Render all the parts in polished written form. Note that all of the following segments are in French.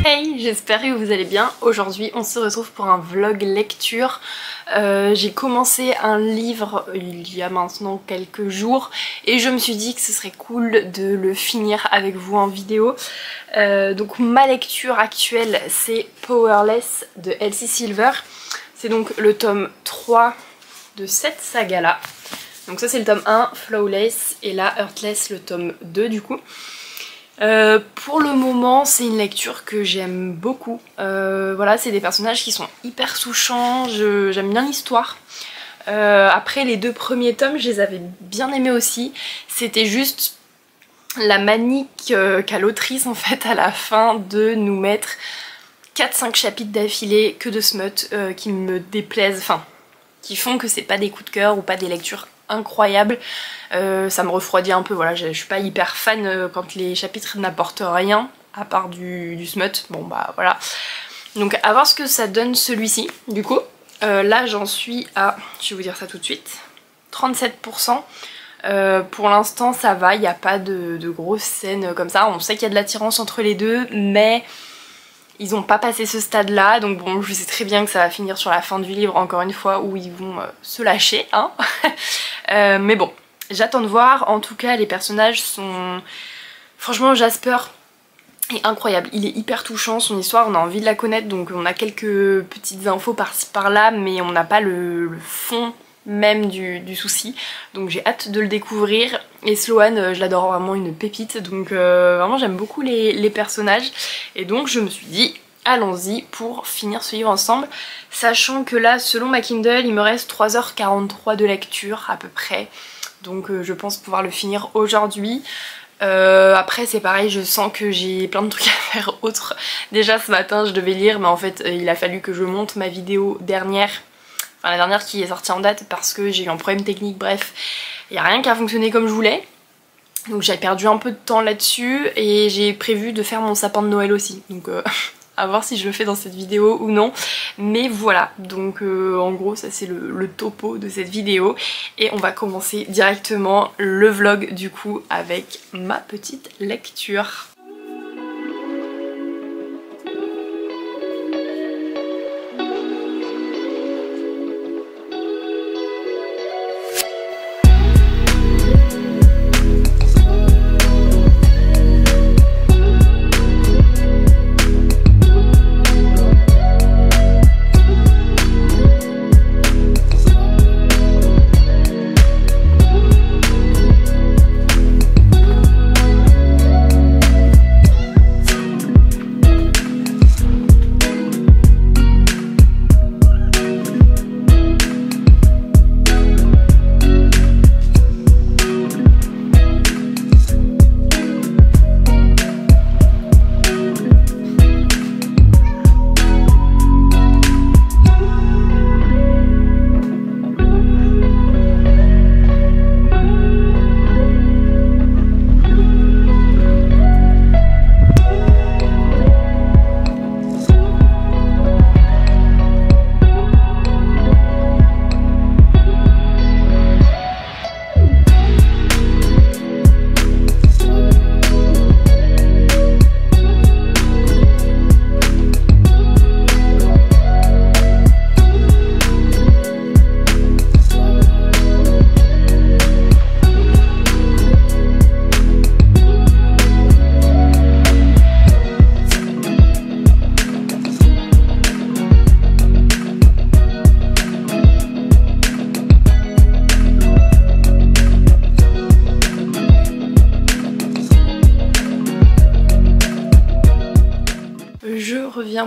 Hey, j'espère que vous allez bien. Aujourd'hui on se retrouve pour un vlog lecture. J'ai commencé un livre il y a maintenant quelques jours et je me suis dit que ce serait cool de le finir avec vous en vidéo. Donc ma lecture actuelle c'est Powerless de Elsie Silver. C'est donc le tome 3 de cette saga là. Donc ça c'est le tome 1, Flawless, et là Heartless le tome 2 du coup. Pour le moment c'est une lecture que j'aime beaucoup. Voilà, c'est des personnages qui sont hyper touchants, j'aime bien l'histoire. Après les deux premiers tomes je les avais bien aimés aussi. C'était juste la manie qu'a l'autrice en fait à la fin de nous mettre 4-5 chapitres d'affilée que de smut qui me déplaisent, enfin qui font que c'est pas des coups de cœur ou pas des lectures incroyables. Ça me refroidit un peu, voilà, je suis pas hyper fan quand les chapitres n'apportent rien à part du smut, bon bah voilà. Donc à voir ce que ça donne celui-ci du coup. Là j'en suis à, je vais vous dire ça tout de suite, 37%. Pour l'instant ça va, il n'y a pas de grosses scènes comme ça, on sait qu'il y a de l'attirance entre les deux mais ils n'ont pas passé ce stade là, donc bon je sais très bien que ça va finir sur la fin du livre encore une fois où ils vont se lâcher hein. Mais bon, j'attends de voir. En tout cas les personnages sont... Franchement Jasper est incroyable, il est hyper touchant, son histoire on a envie de la connaître, donc on a quelques petites infos par-ci par-là mais on n'a pas le fond même du souci, donc j'ai hâte de le découvrir. Et Sloane, je l'adore, vraiment une pépite, donc vraiment j'aime beaucoup les personnages et donc je me suis dit allons-y pour finir ce livre ensemble, sachant que là selon ma Kindle il me reste 3h43 de lecture à peu près, donc je pense pouvoir le finir aujourd'hui. Après c'est pareil, je sens que j'ai plein de trucs à faire autres. Déjà ce matin je devais lire mais en fait il a fallu que je monte ma vidéo dernière, enfin la dernière qui est sortie en date parce que j'ai eu un problème technique, bref, il n'y a rien qui a fonctionné comme je voulais. Donc j'ai perdu un peu de temps là-dessus et j'ai prévu de faire mon sapin de Noël aussi. Donc à voir si je le fais dans cette vidéo ou non. Mais voilà, donc en gros ça c'est le topo de cette vidéo. Et on va commencer directement le vlog du coup avec ma petite lecture.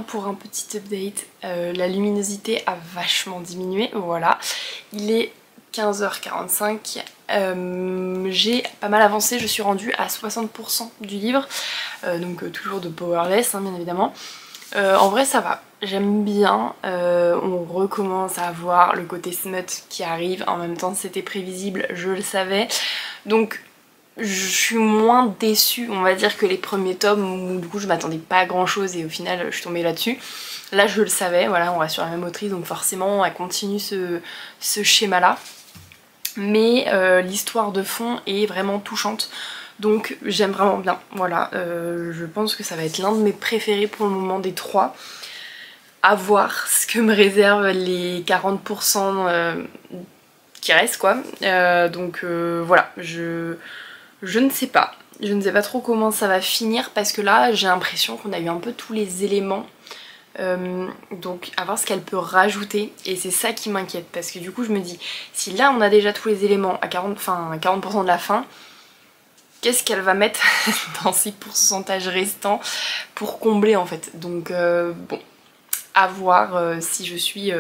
Pour un petit update, la luminosité a vachement diminué, voilà, il est 15h45, j'ai pas mal avancé, je suis rendue à 60% du livre, donc toujours de Powerless hein, bien évidemment. En vrai ça va, j'aime bien, on recommence à avoir le côté smut qui arrive, en même temps c'était prévisible, je le savais, donc je suis moins déçue on va dire que les premiers tomes où du coup je m'attendais pas à grand chose et au final je suis tombée là-dessus. Là je le savais, voilà, on reste sur la même autrice donc forcément elle continue ce schéma là. Mais l'histoire de fond est vraiment touchante. Donc j'aime vraiment bien, voilà. Je pense que ça va être l'un de mes préférés pour le moment des 3. À voir ce que me réservent les 40% qui restent quoi. Donc voilà, je ne sais pas. Je ne sais pas trop comment ça va finir parce que là j'ai l'impression qu'on a eu un peu tous les éléments. Donc à voir ce qu'elle peut rajouter et c'est ça qui m'inquiète parce que du coup je me dis si là on a déjà tous les éléments à 40% de la fin, qu'est-ce qu'elle va mettre dans ces pourcentages restants pour combler en fait. Donc bon, à voir si je suis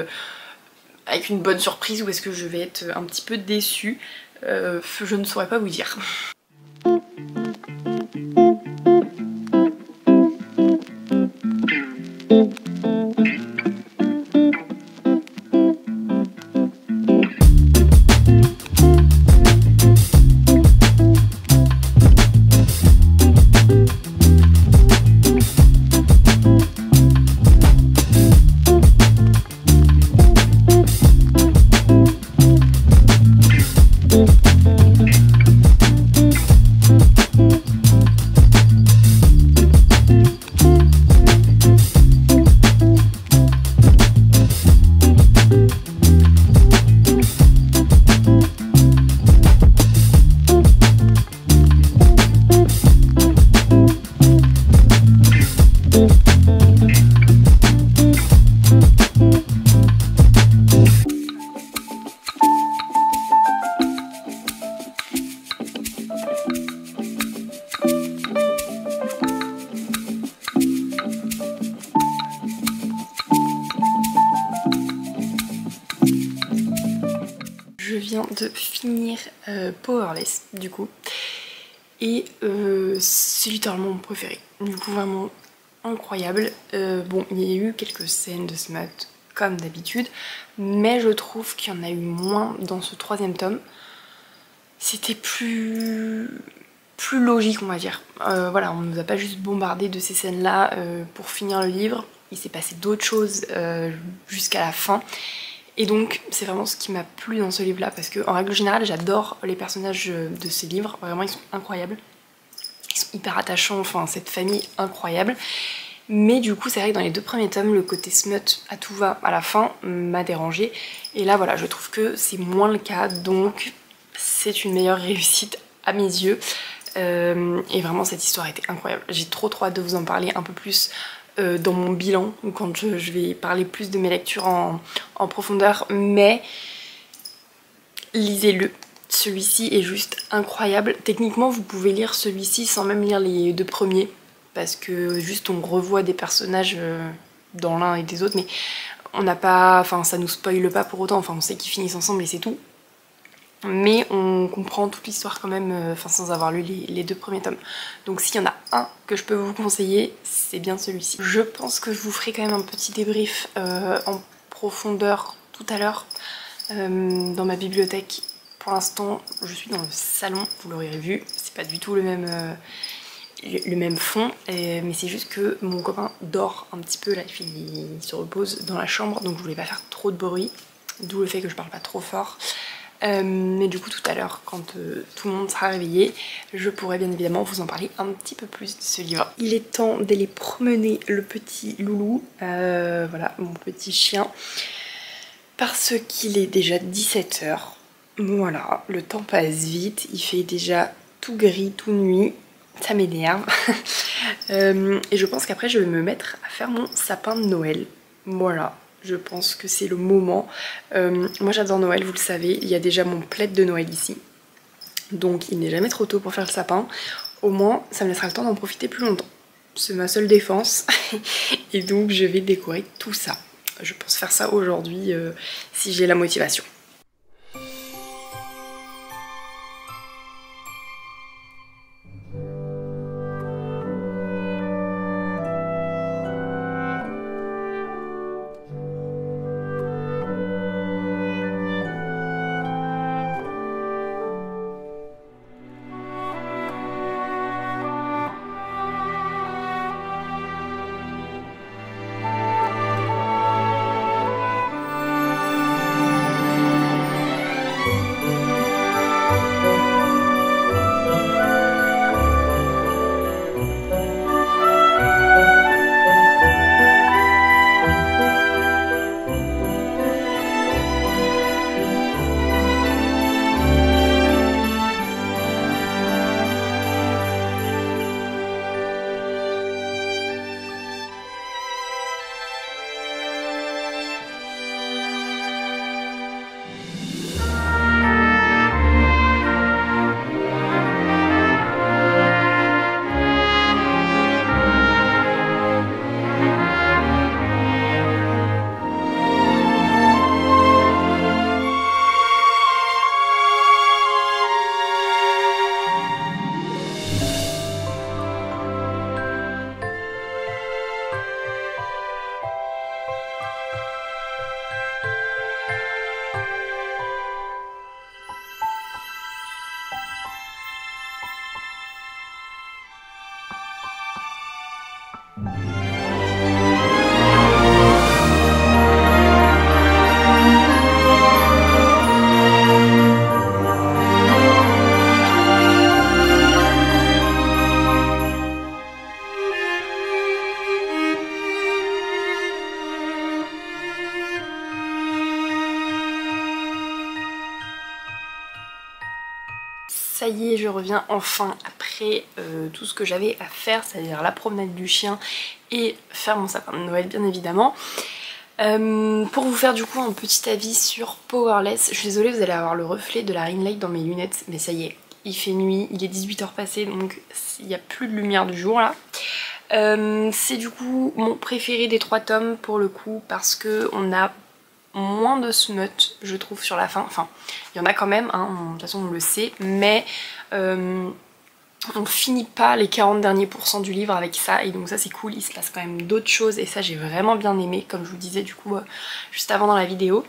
avec une bonne surprise ou est-ce que je vais être un petit peu déçue. Je ne saurais pas vous dire. Je viens de finir Powerless du coup et c'est littéralement mon préféré, du coup vraiment incroyable. Bon, il y a eu quelques scènes de smut comme d'habitude, mais je trouve qu'il y en a eu moins dans ce 3e tome. C'était plus logique on va dire. Voilà, on nous a pas juste bombardé de ces scènes là pour finir le livre, il s'est passé d'autres choses jusqu'à la fin. Et donc c'est vraiment ce qui m'a plu dans ce livre là parce que en règle générale j'adore les personnages de ces livres, vraiment ils sont incroyables, ils sont hyper attachants, enfin cette famille incroyable. Mais du coup c'est vrai que dans les 2 premiers tomes le côté smut à tout va à la fin m'a dérangée et là voilà je trouve que c'est moins le cas, donc c'est une meilleure réussite à mes yeux. Et vraiment cette histoire était incroyable, j'ai trop hâte de vous en parler un peu plus dans mon bilan ou quand je vais parler plus de mes lectures en profondeur, mais lisez-le, celui-ci est juste incroyable. Techniquement vous pouvez lire celui-ci sans même lire les 2 premiers parce que juste on revoit des personnages dans l'un et des autres, mais on n'a pas, enfin ça nous spoile pas pour autant, enfin on sait qu'ils finissent ensemble et c'est tout. Mais on comprend toute l'histoire quand même sans avoir lu les 2 premiers tomes. Donc s'il y en a un que je peux vous conseiller, c'est bien celui-ci. Je pense que je vous ferai quand même un petit débrief en profondeur tout à l'heure dans ma bibliothèque. Pour l'instant je suis dans le salon, vous l'aurez vu, c'est pas du tout le même fond, mais c'est juste que mon copain dort un petit peu là, il se repose dans la chambre, donc je voulais pas faire trop de bruit, d'où le fait que je parle pas trop fort. Mais du coup tout à l'heure quand tout le monde sera réveillé, je pourrai bien évidemment vous en parler un petit peu plus de ce livre. Il est temps d'aller promener le petit loulou, voilà mon petit chien, parce qu'il est déjà 17 h. Voilà, le temps passe vite, il fait déjà tout gris, tout nuit, ça m'énerve. Et je pense qu'après je vais me mettre à faire mon sapin de Noël, voilà. Je pense que c'est le moment. Moi j'adore Noël, vous le savez, il y a déjà mon plaid de Noël ici. Donc il n'est jamais trop tôt pour faire le sapin. Au moins ça me laissera le temps d'en profiter plus longtemps. C'est ma seule défense. Et donc je vais décorer tout ça. Je pense faire ça aujourd'hui si j'ai la motivation. Ça y est, je reviens enfin après tout ce que j'avais à faire, c'est-à-dire la promenade du chien et faire mon sapin de Noël bien évidemment. Pour vous faire du coup un petit avis sur Powerless, je suis désolée, vous allez avoir le reflet de la ring light dans mes lunettes, mais ça y est, il fait nuit, il est 18h passé, donc il n'y a plus de lumière du jour là. C'est du coup mon préféré des 3 tomes pour le coup, parce que on a moins de smut je trouve sur la fin, enfin il y en a quand même, hein, de toute façon on le sait, mais on finit pas les 40 derniers pourcents du livre avec ça, et donc ça c'est cool, il se passe quand même d'autres choses et ça j'ai vraiment bien aimé, comme je vous disais du coup juste avant dans la vidéo.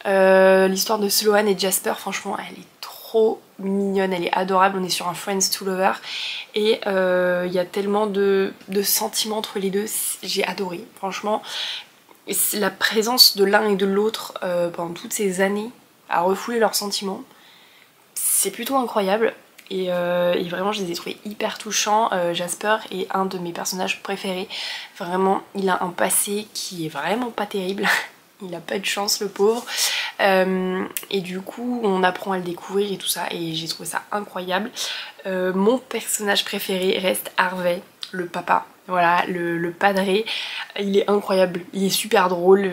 L'histoire de Sloane et Jasper, franchement elle est trop mignonne, elle est adorable, on est sur un Friends to Lover et il y a tellement de sentiments entre les deux, j'ai adoré franchement. Et la présence de l'un et de l'autre pendant toutes ces années à refouler leurs sentiments, c'est plutôt incroyable. Et vraiment je les ai trouvés hyper touchants. Jasper est un de mes personnages préférés. Vraiment il a un passé qui est vraiment pas terrible. Il a pas de chance le pauvre. Et du coup on apprend à le découvrir et tout ça, et j'ai trouvé ça incroyable. Mon personnage préféré reste Harvey, le papa. Voilà, le padré, il est incroyable, il est super drôle.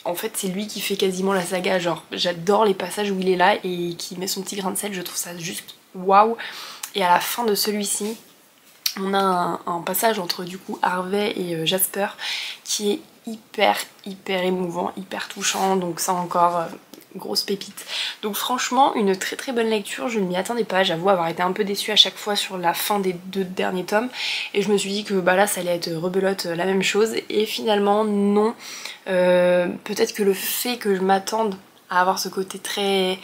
En fait c'est lui qui fait quasiment la saga, genre j'adore les passages où il est là et qui met son petit grain de sel, je trouve ça juste waouh. Et à la fin de celui-ci, on a un passage entre du coup Harvey et Jasper qui est hyper émouvant, hyper touchant, donc ça encore grosse pépite. Donc franchement une très bonne lecture, je ne m'y attendais pas, j'avoue avoir été un peu déçue à chaque fois sur la fin des 2 derniers tomes et je me suis dit que bah là ça allait être rebelote la même chose, et finalement non. Peut-être que le fait que je m'attende à avoir ce côté très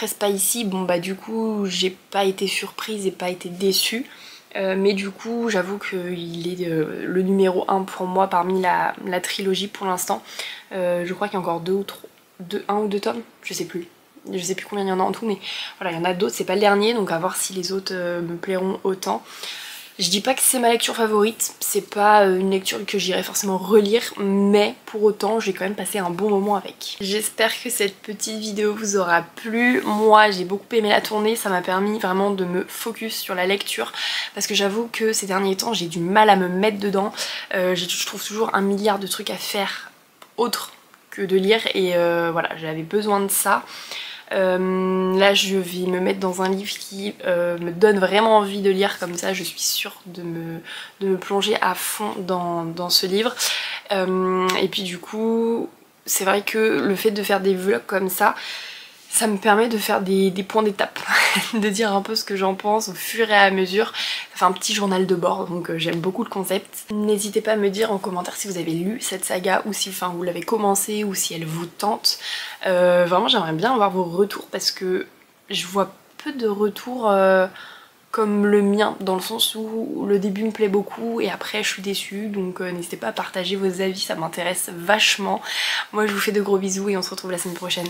spicy, bon bah du coup j'ai pas été surprise et pas été déçue. Mais du coup j'avoue qu'il est le numéro 1 pour moi parmi la trilogie pour l'instant. Je crois qu'il y a encore 1 ou 2 tomes, je sais plus combien il y en a en tout, mais voilà il y en a d'autres, c'est pas le dernier, donc à voir si les autres me plairont autant. Je dis pas que c'est ma lecture favorite, c'est pas une lecture que j'irai forcément relire, mais pour autant j'ai quand même passé un bon moment avec. J'espère que cette petite vidéo vous aura plu. Moi j'ai beaucoup aimé la tournée, ça m'a permis vraiment de me focus sur la lecture, parce que j'avoue que ces derniers temps j'ai du mal à me mettre dedans. Je trouve toujours un milliard de trucs à faire autres que de lire, et voilà j'avais besoin de ça. Là je vais me mettre dans un livre qui me donne vraiment envie de lire, comme ça je suis sûre de me plonger à fond dans ce livre. Et puis du coup c'est vrai que le fait de faire des vlogs comme ça me permet de faire des points d'étape, de dire un peu ce que j'en pense au fur et à mesure. Ça fait un petit journal de bord, donc j'aime beaucoup le concept. N'hésitez pas à me dire en commentaire si vous avez lu cette saga, ou si vous l'avez commencé, ou si elle vous tente. Vraiment j'aimerais bien avoir vos retours, parce que je vois peu de retours comme le mien, dans le sens où le début me plaît beaucoup et après je suis déçue, donc n'hésitez pas à partager vos avis, ça m'intéresse vachement. Moi je vous fais de gros bisous et on se retrouve la semaine prochaine.